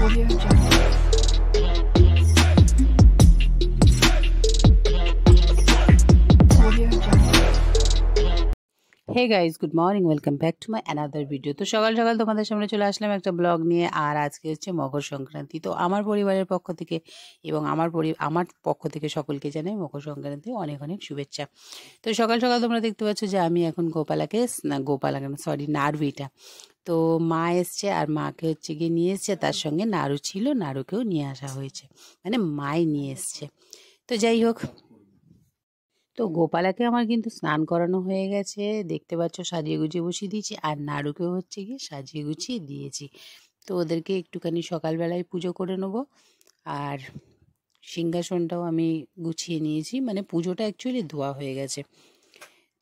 Audio Jungle. Audio Jungle. Hey guys, good morning, welcome back to my another video. তো সকাল সকাল তোমাদের সামনে চলে আসলাম একটা ব্লগ নিয়ে। আর আজকে হচ্ছে মকর সংক্রান্তি। তো আমার পরিবারের পক্ষ থেকে এবং আমার পক্ষ থেকে সকলকে জানাই মকর সংক্রান্তি অনেক অনেক শুভেচ্ছা। তো সকাল সকাল তোমরা দেখতে পাচ্ছ যে আমি এখন নাড়ুইটা। তো মা এসছে আর মাকে হচ্ছে গিয়ে নিয়ে এসছে, তার সঙ্গে নাড়ু ছিল, নাড়ুকেও নিয়ে আসা হয়েছে, মানে মাই নিয়ে এসছে। তো যাই হোক, তো গোপালাকে আমার কিন্তু স্নান করানো হয়ে গেছে, দেখতে পাচ্ছ সাজিয়ে গুছিয়ে বসিয়ে দিয়েছি। আর নাড়ুকেও হচ্ছে গিয়ে সাজিয়ে গুছিয়ে দিয়েছি। তো ওদেরকে একটুখানি সকালবেলায় পুজো করে নেবো। আর সিংহাসনটাও আমি গুছিয়ে নিয়েছি, মানে পুজোটা অ্যাকচুয়ালি ধোয়া হয়ে গেছে।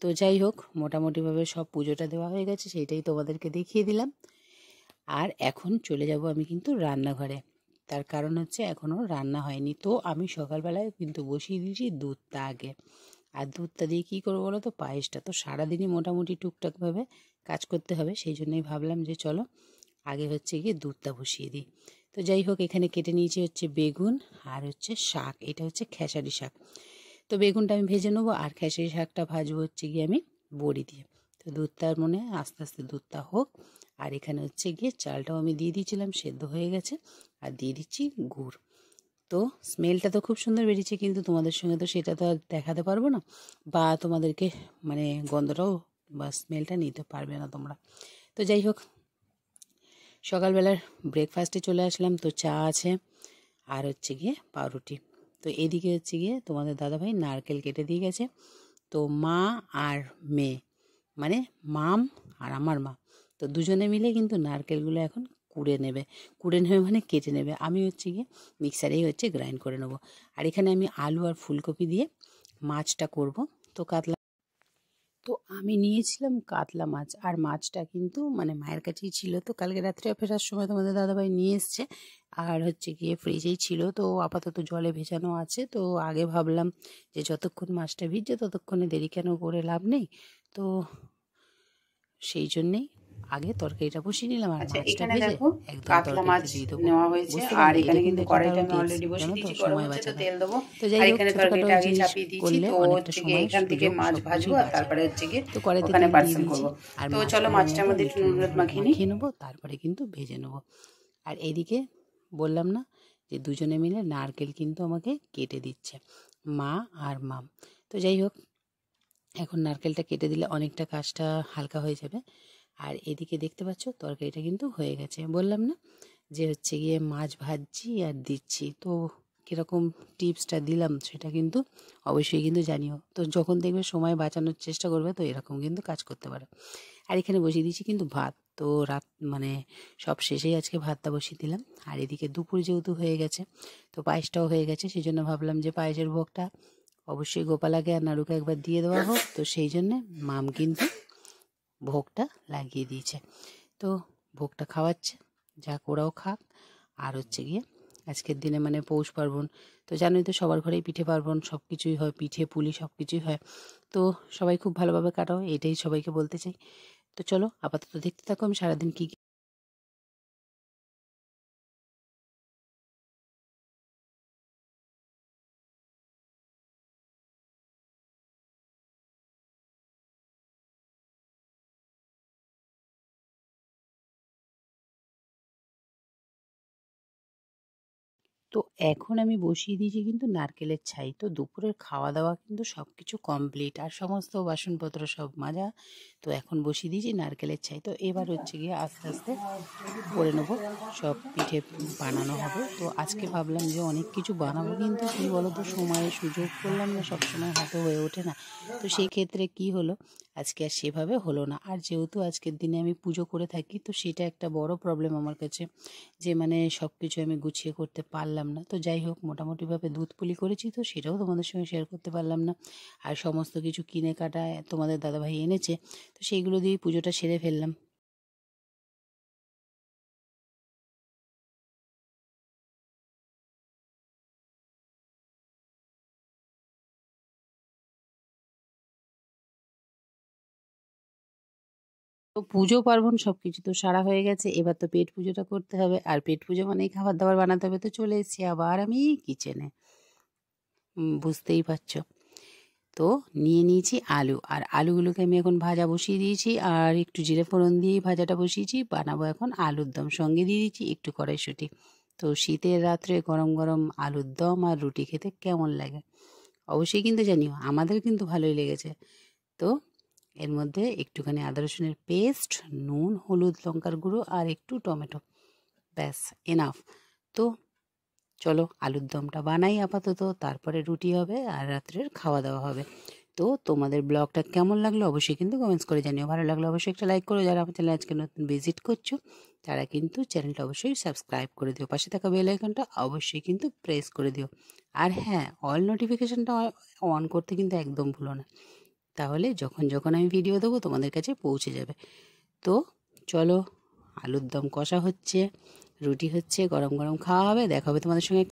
তো যাই হোক, মোটামুটিভাবে সব পুজোটা দেওয়া হয়ে গেছে, সেইটাই তোমাদেরকে দেখিয়ে দিলাম। আর এখন চলে যাব আমি কিন্তু রান্নাঘরে। তার কারণ হচ্ছে এখনও রান্না হয়নি। তো আমি সকালবেলায় কিন্তু বসিয়ে দিয়েছি দুধটা আগে। আর দুধটা দিয়ে কী করবো বলো তো, পায়েসটা। তো সারাদিনই মোটামুটি টুকটাকভাবে কাজ করতে হবে, সেই জন্যই ভাবলাম যে চলো আগে হচ্ছে গিয়ে দুধটা বসিয়ে দিই। তো যাই হোক, এখানে কেটে নিয়েছি হচ্ছে বেগুন আর হচ্ছে শাক, এটা হচ্ছে খেসারি শাক। তো বেগুনটা আমি ভেজে নেবো আর খেসারি শাকটা ভাজবো হচ্ছে গিয়ে আমি বড়ি দিয়ে। তো দুধটার মনে আস্তে আস্তে দুধটা হোক। আর এখানে হচ্ছে গিয়ে চালটাও আমি দিয়ে দিয়েছিলাম, সেদ্ধ হয়ে গেছে। আর দিয়ে দিচ্ছি গুড়। তো স্মেলটা তো খুব সুন্দর বেরিয়েছে, কিন্তু তোমাদের সঙ্গে তো সেটা তো আর দেখাতে পারবো না, বা তোমাদেরকে মানে গন্ধটাও বা স্মেলটা নিতে পারবে না তোমরা। তো যাই হোক, সকালবেলার ব্রেকফাস্টে চলে আসলাম। তো চা আছে আর হচ্ছে গিয়ে পাউরুটি। তো এদিকে হচ্ছে গিয়ে তোমাদের দাদাভাই নারকেল কেটে দিয়ে গেছে। তো মা আর মেয়ে, মানে মাম আর আমার মা, তো দুজনে মিলে কিন্তু নারকেলগুলো এখন কুড়ে নেবে মানে কেটে নেবে। আমি হচ্ছে গিয়ে মিক্সারেই হচ্ছে গ্রাইন্ড করে নেবো। আর এখানে আমি আলু আর ফুলকপি দিয়ে মাছটা করব। তো আমি নিয়েছিলাম কাতলা মাছ, আর মাছটা কিন্তু মানে মায়ের কাছেই ছিল। তো কালকে রাত্রে ফেরার সময় তোমাদের দাদাভাই নিয়ে এসছে, আর হচ্ছে গিয়ে ফ্রিজেই ছিল। তো আপাতত জলে ভেজানো আছে। তো আগে ভাবলাম যে যতক্ষণ মাছটা ভিজছে ততক্ষণে দেরি কেন করে লাভ নেই। তো সেই জন্যেই আগে তরকারিটা বসিয়ে নিলাম, আর আচ্ছা, মাছটা এখানে ভেজে দেখো একদম কাতলা মাছ তরকারিতে দিয়ে দেবো। নেওয়া হয়েছে। বুঝতে আর পারলে, এটা এখানে কিন্তু কিন্তু একটা কড়াইটা দারুণ আমি টিপস, অলরেডি বসিয়ে জানো তো, দিয়েছি, গরম সময় হচ্ছে, তো বাঁচানোর। তেল দেবো। তো যাই আর হোক, এখানে ছোটোখাটো তরকারিটা আগে জিনিস চাপিয়ে দিয়েছি। করলে তো অনেকটা হচ্ছে গিয়ে সময়, এখান থেকে সুযোগ মাছ সব ভাজবো কিছুই আর বাঁচে। তারপরে হচ্ছে গিয়ে তো কড়াইতে ওখানে তেল দিয়ে পার্সেল দিয়েছি। করবো। আর তো চলো মাছগুলোর মাছটার মধ্যে মধ্যে আমি একটু একটু নুন নুন হলুদ হলুদ মাখিয়ে নিই। মাখিয়ে নেবো, তারপরে কিন্তু ভেজে নেবো। আর এদিকে বললাম না যে দুজনে মিলে নারকেল কিন্তু আমাকে কেটে দিচ্ছে, মা আর মাম। তো যাই হোক, এখন নারকেলটা কেটে দিলে অনেকটা কাজটা হালকা হয়ে যাবে। আর এদিকে দেখতে পাচ্ছ তরকারিটা কিন্তু হয়ে গেছে। বললাম না যে হচ্ছে গিয়ে মাছ ভাজছি আর দিচ্ছি। তো কীরকম টিপসটা দিলাম সেটা কিন্তু অবশ্যই কিন্তু জানিও। তো যখন দেখবে সময় বাঁচানোর চেষ্টা করবে, তো এরকম কিন্তু কাজ করতে পারো। আর এখানে বসিয়ে দিয়েছি কিন্তু ভাত। তো রাত মানে সব শেষেই আজকে ভাতটা বসিয়ে দিলাম। আর এদিকে দুপুর যেহেতু হয়ে গেছে, তো পায়েসটাও হয়ে গেছে, সেই জন্য ভাবলাম যে পায়েসের ভোগটা অবশ্যই গোপালাকে আর নাড়ুকে একবার দিয়ে দেওয়া হোক। তো সেই জন্যে মাম কিন্তু ভোগটা লাগিয়ে দিয়েছে। তো ভোগটা খাওয়াচ্ছে, যাক ওরাও খাক। আর হচ্ছে গিয়ে আজকের দিনে মানে পৌষ পার্বণ, তো জানোই তো সবার ঘরেই পিঠে পার্বণ সব কিছুই হয়, পিঠে পুলি সব কিছুই হয়। তো সবাই খুব ভালোভাবে কাটাও, এটাই সবাইকে বলতে চাই। তো চলো আপাতত দেখতে থাকো আমি সারাদিন কী তো এখন আমি বসিয়ে দিয়েছি কিন্তু নারকেলের ছাই। তো দুপুরের খাওয়া দাওয়া কিন্তু সব কিছু কমপ্লিট, আর সমস্ত বাসনপত্র সব মাজা। তো এখন বসিয়ে দিয়েছি নারকেলের ছাই। তো এবার হচ্ছে গিয়ে আস্তে আস্তে করে নেবো, সব পিঠে বানানো হবে। তো আজকে ভাবলাম যে অনেক কিছু বানাবো, কিন্তু কি বলো তো, সময়ের সুযোগ করলাম না, সব সময় হাতে হয়ে ওঠে না। তো সেই ক্ষেত্রে কি হলো, আজকে আর সেভাবে হলো না। আর যেহেতু আজকের দিনে আমি পুজো করে থাকি, তো সেটা একটা বড় প্রবলেম আমার কাছে, যে মানে সব কিছু আমি গুছিয়ে করতে পারলাম না। তো যাই হোক, মোটামুটিভাবে দুধ পুলি করেছি, তো সেটাও তোমাদের সঙ্গে শেয়ার করতে পারলাম না। আর সমস্ত কিছু কিনে কাটা তোমাদের দাদাভাই এনেছে, তো সেইগুলো দিয়েই পুজোটা সেরে ফেললাম। তো পুজো পার্বণ সব কিছু তো সারা হয়ে গেছে, এবার তো পেট পুজোটা করতে হবে, আর পেট পুজো মানেই খাবার দাবার বানাতে হবে। তো চলে এসেছি আবার আমি কিচেনে, বুঝতেই পারছো। তো নিয়ে নিয়েছি আলু, আর আলুগুলোকে আমি এখন ভাজা বসিয়ে দিয়েছি, আর একটু জিরে ফোড়ন দিয়েই ভাজাটা বসিয়েছি। বানাবো এখন আলুর দম, সঙ্গে দিয়ে দিয়েছি একটু কড়াইশুঁটি। তো শীতের রাত্রে গরম গরম আলুর দম আর রুটি খেতে কেমন লাগে অবশ্যই কিন্তু জানিও, আমাদের কিন্তু ভালোই লেগেছে। তো এর মধ্যে একটুখানি আদা রসুনের পেস্ট, নুন, হলুদ, লঙ্কার গুঁড়ো আর একটু টমেটো, ব্যাস এনাফ। তো চলো আলুর দমটা বানাই আপাতত, তারপরে রুটি হবে আর রাত্রের খাওয়া দাওয়া হবে। তো তোমাদের ব্লগটা কেমন লাগলো অবশ্যই কিন্তু কমেন্টস করে জানিও। ভালো লাগলো অবশ্যই একটা লাইক করো, যারা আমার চ্যানেল আজকে নতুন ভিজিট করছো তারা কিন্তু চ্যানেলটা অবশ্যই সাবস্ক্রাইব করে দিও, পাশে থাকা বেল আইকনটা অবশ্যই কিন্তু প্রেস করে দিও। আর হ্যাঁ, অল নোটিফিকেশনটা অন করতে কিন্তু একদম ভুলো না, তাহলে যখন যখন আমি ভিডিও দেবো তোমাদের কাছে পৌঁছে যাবে। তো চলো, আলুর দম কষা হচ্ছে, রুটি হচ্ছে, গরম গরম খাওয়া হবে, দেখা হবে তোমাদের সঙ্গে।